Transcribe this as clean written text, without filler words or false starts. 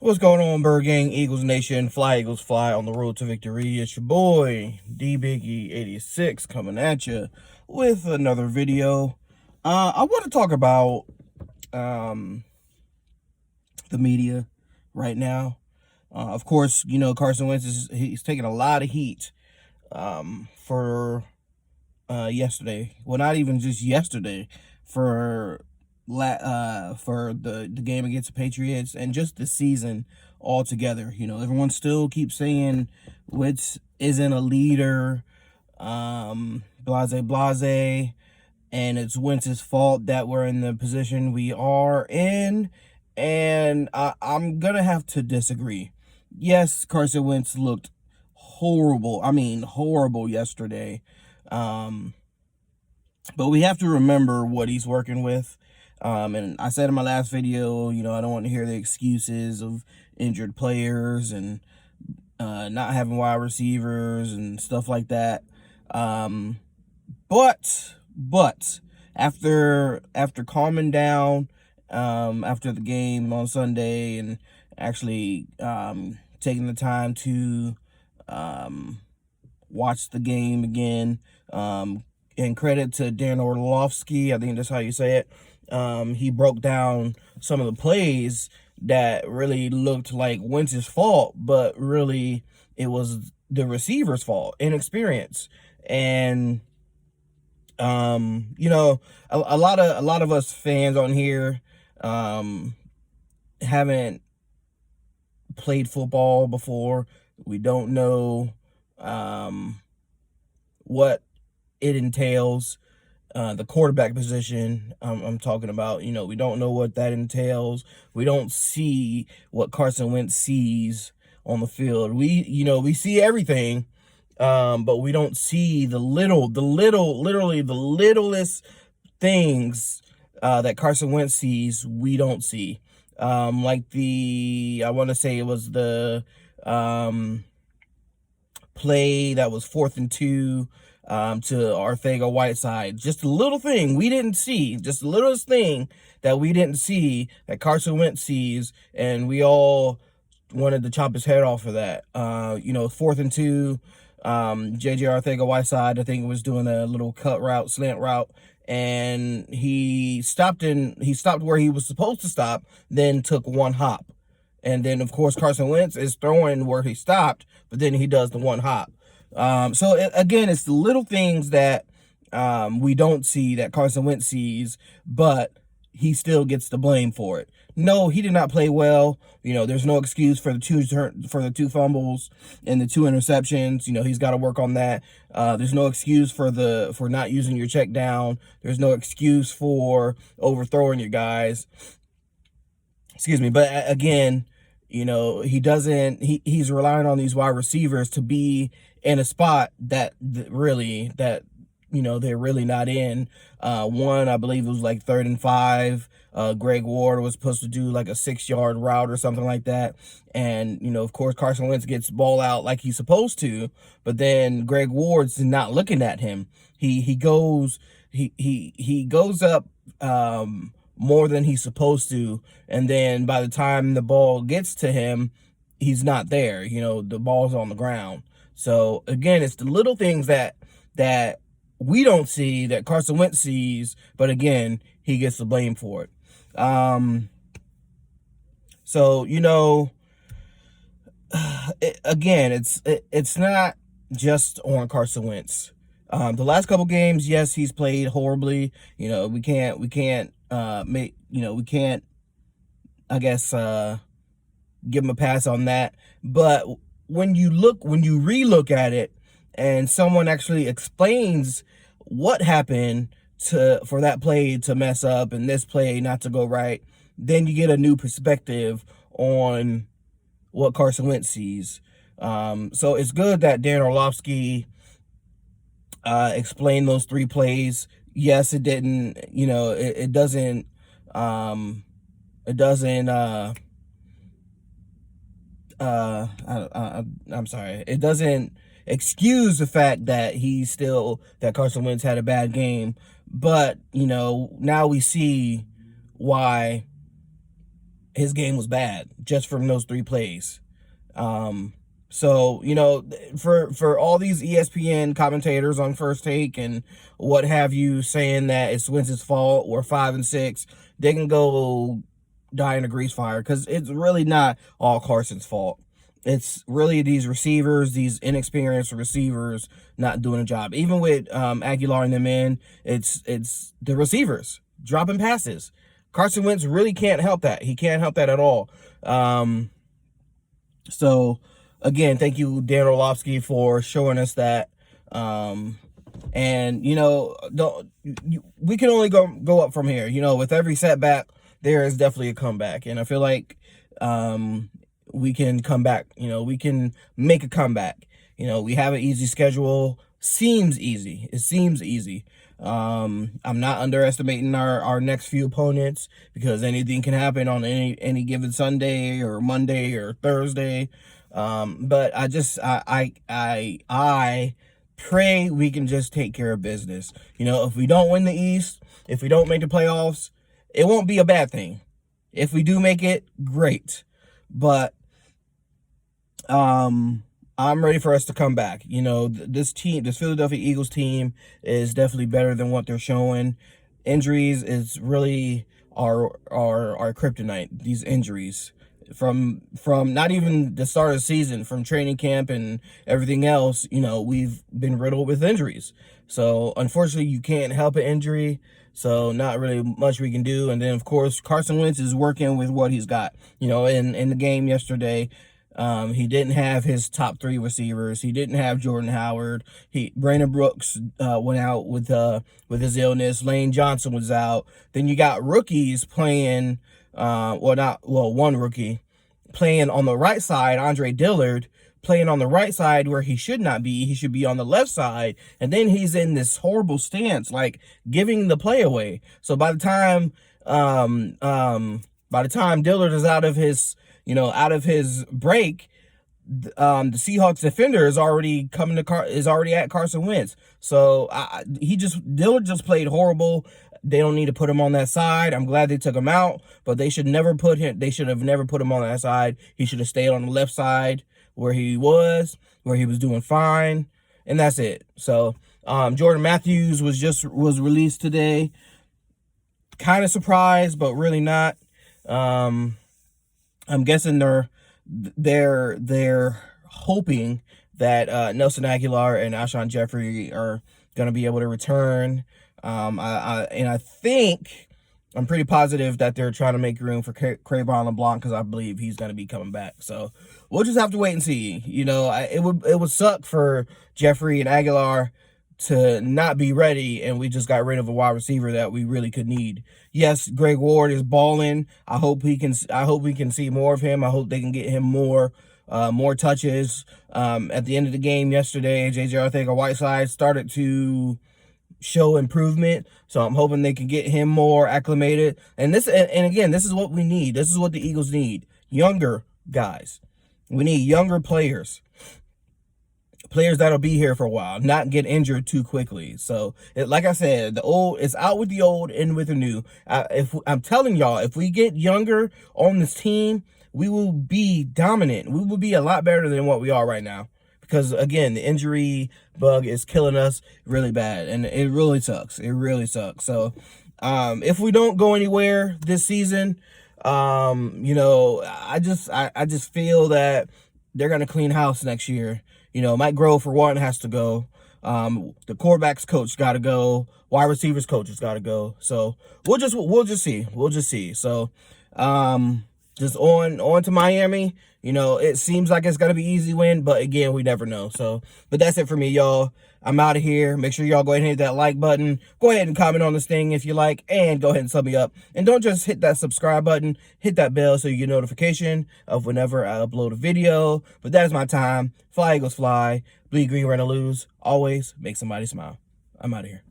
What's going on, Bird Gang, Eagles Nation, Fly Eagles Fly on the road to victory? It's your boy, D-Biggie86, coming at you with another video. I want to talk about the media right now. Of course, you know, Carson Wentz he's taking a lot of heat for yesterday. Well, not even just yesterday, for the game against the Patriots and just the season altogether. You know, everyone still keeps saying Wentz isn't a leader, blase, and it's Wentz's fault that we're in the position we are in. And I'm gonna have to disagree. Yes, Carson Wentz looked horrible. I mean, horrible yesterday. But we have to remember what he's working with. And I said in my last video, you know, I don't want to hear the excuses of injured players and not having wide receivers and stuff like that. But after calming down after the game on Sunday and actually taking the time to watch the game again, and credit to Dan Orlovsky, I think that's how you say it. He broke down some of the plays that really looked like Wentz's fault, but really it was the receiver's fault, inexperience. And you know, a lot of us fans on here haven't played football before. We don't know what it entails. The quarterback position, I'm talking about, you know, we don't know what that entails. We don't see what Carson Wentz sees on the field. We see everything, but we don't see literally the littlest things that Carson Wentz sees, we don't see. Like I want to say it was the play that was 4th and 2 to Arcega-Whiteside. Just a little thing we didn't see, just the littlest thing that we didn't see that Carson Wentz sees, and we all wanted to chop his head off for that. You know, 4th and 2, JJ Arcega-Whiteside, I think, was doing a little slant route, and he stopped where he was supposed to stop, then took one hop. And then, of course, Carson Wentz is throwing where he stopped, but then he does the one hop. Again, it's the little things that we don't see that Carson Wentz sees, but he still gets the blame for it. No, he did not play well. You know, there's no excuse for the two fumbles and the 2 interceptions. You know, he's got to work on that. There's no excuse for not using your check down. There's no excuse for overthrowing your guys. Excuse me, but again, you know, he's relying on these wide receivers to be in a spot that you know, they're really not in. One, I believe it was like 3rd and 5. Greg Ward was supposed to do like a 6-yard route or something like that. And, you know, of course, Carson Wentz gets the ball out like he's supposed to, but then Greg Ward's not looking at him. He goes up more than he's supposed to, and then by the time the ball gets to him, he's not there. You know, the ball's on the ground. So again, it's the little things that we don't see that Carson Wentz sees, but again, he gets the blame for it. So, you know, it's not just on Carson Wentz. The last couple games, yes, he's played horribly. You know, we can't, I guess, give him a pass on that. But when you relook at it and someone actually explains what happened for that play to mess up and this play not to go right, then you get a new perspective on what Carson Wentz sees. So it's good that Dan Orlovsky explained those 3 plays. Yes, it didn't, you know, it doesn't I'm sorry. It doesn't excuse the fact that Carson Wentz had a bad game, but, you know, now we see why his game was bad just from those 3 plays. So, you know, for all these ESPN commentators on First Take and what have you saying that it's Wentz's fault or 5 and 6, they can go die in a grease fire, because it's really not all Carson's fault. It's really these receivers, these inexperienced receivers not doing a job. Even with Aguilar and them in, it's the receivers dropping passes. Carson Wentz really can't help that. He can't help that at all. So, again, thank you, Dan Orlovsky, for showing us that. And, you know, we can only go up from here. You know, with every setback, there is definitely a comeback. And I feel like we can come back. You know, we can make a comeback. You know, we have an easy schedule. Seems easy. It seems easy. I'm not underestimating our next few opponents, because anything can happen on any given Sunday or Monday or Thursday. But I pray we can just take care of business. You know, if we don't win the East, if we don't make the playoffs, it won't be a bad thing. If we do make it, great. But I'm ready for us to come back. You know, this Philadelphia Eagles team is definitely better than what they're showing. Injuries is really our kryptonite. These injuries from not even the start of the season, from training camp and everything else, you know, we've been riddled with injuries. So unfortunately, you can't help an injury. So not really much we can do. And then, of course, Carson Wentz is working with what he's got. You know, in the game yesterday, he didn't have his top 3 receivers. He didn't have Jordan Howard. Brandon Brooks went out with his illness. Lane Johnson was out. Then you got rookies playing. One rookie playing on the right side, Andre Dillard, playing on the right side where he should not be. He should be on the left side. And then he's in this horrible stance, like giving the play away. So by the time Dillard is out of his break, the Seahawks defender is already at Carson Wentz. So Dillard just played horrible. They don't need to put him on that side. I'm glad they took him out, but they should have never put him on that side. He should have stayed on the left side where he was doing fine, and that's it. So Jordan Matthews was released today. Kind of surprised, but really not. I'm guessing they're hoping that Nelson Aguilar and Alshon Jeffrey are going to be able to return. I think I'm pretty positive that they're trying to make room for Crayvon LeBlanc, because I believe he's going to be coming back. So we'll just have to wait and see. You know, it would suck for Jeffrey and Aguilar to not be ready, and we just got rid of a wide receiver that we really could need. Yes, Greg Ward is balling. I hope we can see more of him. I hope they can get him more touches. At the end of the game yesterday, J.J. Arcega-Whiteside started to show improvement, so I'm hoping they can get him more acclimated. And again, this is what we need. This is what the Eagles need: younger guys. We need younger players that'll be here for a while, not get injured too quickly. So, like I said, the old is out with the old, in with the new. I'm telling y'all, if we get younger on this team, we will be dominant. We will be a lot better than what we are right now. Because, again, the injury bug is killing us really bad, and it really sucks. It really sucks. So, if we don't go anywhere this season, you know, I just feel that they're going to clean house next year. You know, Mike Grove, for one, has to go. The quarterbacks coach got to go. Wide receivers coach has got to go. So, we'll just see. We'll just see. So, just on to Miami. You know, it seems like it's going to be easy win, but again, we never know. So, but that's it for me, y'all. I'm out of here. Make sure y'all go ahead and hit that like button. Go ahead and comment on this thing if you like, and go ahead and sub me up. And don't just hit that subscribe button. Hit that bell so you get notification of whenever I upload a video. But that is my time. Fly, Eagles, fly. Bleed green, run or lose. Always make somebody smile. I'm out of here.